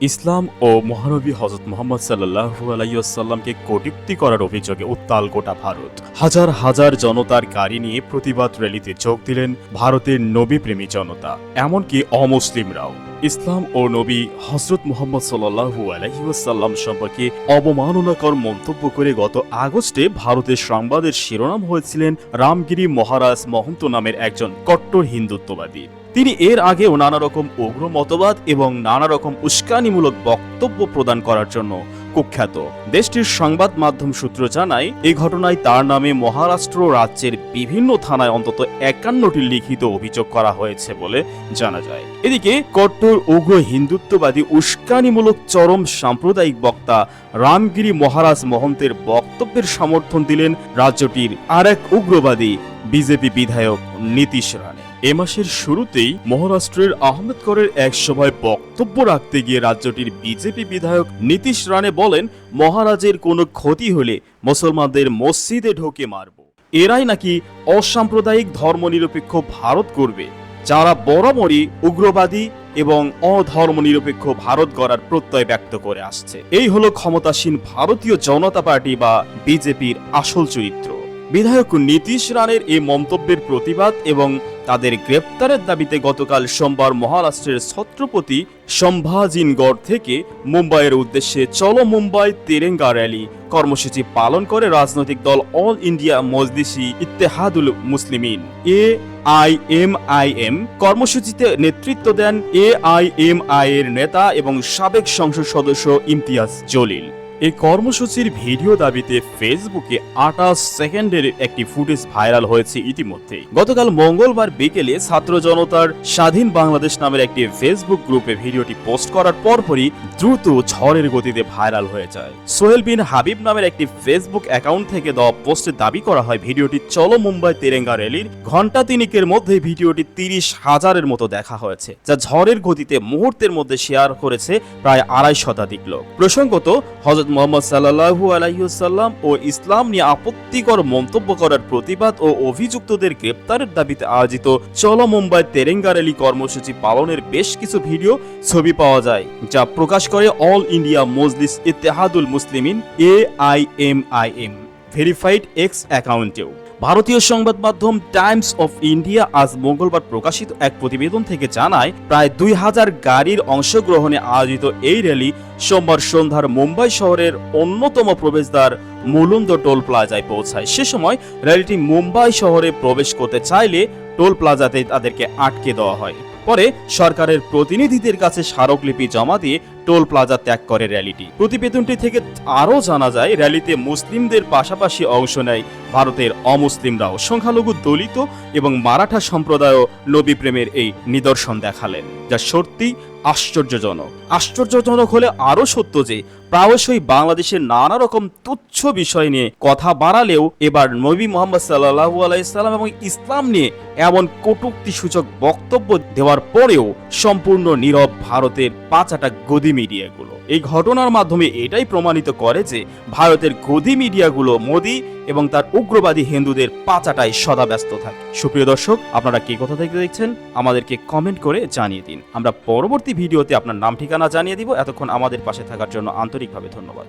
ইসলাম ও মহানবী হযরত মুহাম্মদ সাল্লাল্লাহু আলাইহি ওয়াসাল্লামকে কটূক্তি করার অভিযোগে উত্তাল গোটা ভারত। হাজার হাজার জনতার গাড়ি নিয়ে প্রতিবাদ র্যালিতে যোগ দিলেন ভারতের নবীপ্রেমী জনতা, এমনকি অমুসলিমরাও। ইসলাম ও নবী হযরত মুহাম্মদ সাল্লাল্লাহু আলাইহি ওয়াসাল্লাম সম্পর্কে অবমাননাকর মন্তব্য করে গত আগস্টে ভারতের সংবাদের শিরোনাম হয়েছিলেন রামগিরি মহারাজ মহন্ত নামের একজন কট্টর হিন্দুত্ববাদী। তিনি এর আগেও নানা রকম উগ্র মতবাদ এবং নানা রকম উস্কানিমূলক বক্তব্য প্রদান করার জন্য কুখ্যাত। দেশটির সংবাদ মাধ্যম সূত্র জানায়, এই ঘটনায় তার নামে মহারাষ্ট্র রাজ্যের বিভিন্ন থানায় অন্তত 51টি লিখিত অভিযোগ করা হয়েছে বলে জানা যায়। এদিকে কট্টর উগ্র হিন্দুত্ববাদী উস্কানিমূলক চরম সাম্প্রদায়িক বক্তা রামগিরি মহারাজ মহন্তের বক্তব্যের সমর্থন দিলেন রাজ্যটির আরেক উগ্রবাদী বিজেপি বিধায়ক নীতিশ রানে। এ মাসের শুরুতেই মহারাষ্ট্রের আহমেদকরের এক সভায় বক্তব্য রাখতে গিয়ে রাজ্যটির বিজেপি বিধায়ক নীতিশ রানে বলেন, মহারাজের কোনো ক্ষতি হলে মুসলমানদের মসজিদে ঢোকে মারব। এরাই নাকি অসাম্প্রদায়িক ধর্মনিরপেক্ষ ভারত করবে, যারা বরাবরই উগ্রবাদী এবং অধর্মনিরপেক্ষ ভারত গড়ার প্রত্যয় ব্যক্ত করে আসছে। এই হলো ক্ষমতাসীন ভারতীয় জনতা পার্টি বা বিজেপির আসল চরিত্র। বিধায়ক নীতিশ রানের এই মন্তব্যের প্রতিবাদ এবং তাদের গ্রেপ্তারের দাবিতে গতকাল সোমবার মহারাষ্ট্রের ছত্রপতি সম্ভাজিনগড় থেকে মুম্বাইয়ের উদ্দেশ্যে চলো মুম্বাই তেরেঙ্গা র্যালি কর্মসূচি পালন করে রাজনৈতিক দল অল ইন্ডিয়া মজলিসি ইত্তেহাদুল মুসলিমিন AIMIM। কর্মসূচিতে নেতৃত্ব দেন AIMI এর নেতা এবং সাবেক সংসদ সদস্য ইমতিয়াজ জলিল। এই কর্মসূচির ভিডিও দাবিতে ফেসবুকে 28 সেকেন্ডের একটি ফুটেজ ভাইরাল হয়েছে ইতিমধ্যেই। গতকাল মঙ্গলবার বিকেলে ছাত্র জনতার স্বাধীন বাংলাদেশ নামের একটি ফেসবুক গ্রুপে ভিডিওটি পোস্ট করার পরপরই দ্রুত ঝড়ের গতিতে ভাইরাল হয়ে যায়। সোহেল বিন হাবিব নামের একটি ফেসবুক অ্যাকাউন্ট থেকে দেওয়া পোস্টে দাবি করা হয়, ভিডিওটি চলো মুম্বাই তেরেঙ্গা র্যালির ঘন্টা তিনেকের মধ্যে ভিডিওটি 30,000-এর মতো দেখা হয়েছে, যা ঝড়ের গতিতে মুহূর্তের মধ্যে শেয়ার করেছে প্রায় 250 শতাধিক লোক। প্রসঙ্গত, হযরত মুহাম্মদ সাল্লাল্লাহু আলাইহি ওয়াসাল্লাম ও ইসলাম নিয়ে আপত্তিকর মন্তব্য করার প্রতিবাদ ও অভিযুক্তদের গ্রেপ্তারের দাবিতে আয়োজিত চলো মুম্বাই তেরেঙ্গা র্যালি কর্মসূচি পালনের বেশ কিছু ভিডিও ছবি পাওয়া যায়, যা প্রকাশ করে অল ইন্ডিয়া মজলিস ইত্তেহাদুল মুসলিমিন AIMIM ভেরিফাইড এক্স অ্যাকাউন্টেও। ভারতীয় সংবাদ মাধ্যম টাইমস অফ ইন্ডিয়া আজ মঙ্গলবার প্রকাশিত এক প্রতিবেদন থেকে জানায়, প্রায় 2000 গাড়ির অংশগ্রহণে আয়োজিত এই র্যালি সোমবার সন্ধ্যার মুম্বাই শহরের অন্যতম প্রবেশদ্বার মুলুন্দ টোল প্লাজায় পৌঁছায়। সে সময় র্যালিটি মুম্বাই শহরে প্রবেশ করতে চাইলে টোল প্লাজাতে তাদেরকে আটকে দেওয়া হয়। পরে সরকারের প্রতিনিধিদের কাছে স্মারকলিপি জমা দিয়ে টোল প্লাজা ত্যাগ করে র্যালিটি। প্রতিবেদনটি থেকে আরও জানা যায়, র্যালিতে মুসলিমদের পাশাপাশি অংশ নেয় ভারতের অমুসলিমরাও। সংখ্যালঘু দলিত এবং মারাঠা সম্প্রদায়ও নবী প্রেমের এই নিদর্শন দেখালেন, যা সত্যি আশ্চর্যজনক। আশ্চর্যজনক হলে আরও সত্য যে প্রায়শই বাংলাদেশের নানা রকম তুচ্ছ বিষয় নিয়ে কথা বাড়ালেও এবার নবী মুহাম্মদ সাল্লাল্লাহু আলাইহি সাল্লাম এবং ইসলাম নিয়ে এমন কটূক্তিসূচক বক্তব্য দেওয়ার পরেও সম্পূর্ণ নীরব ভারতের পাঁচাটা গদি মিডিয়াগুলো। এই ঘটনার মাধ্যমে এটাই প্রমাণিত করে যে ভারতের গদি মিডিয়াগুলো মোদি এবং তার উগ্রবাদী হিন্দুদের পাচাটায় সদা ব্যস্ত থাকে। সুপ্রিয় দর্শক, আপনারা কি কথা থেকে দেখছেন আমাদেরকে কমেন্ট করে জানিয়ে দিন। আমরা পরবর্তী ভিডিওতে আপনার নাম ঠিকানা জানিয়ে দিব। এতক্ষণ আমাদের পাশে থাকার জন্য আন্তরিকভাবে ধন্যবাদ।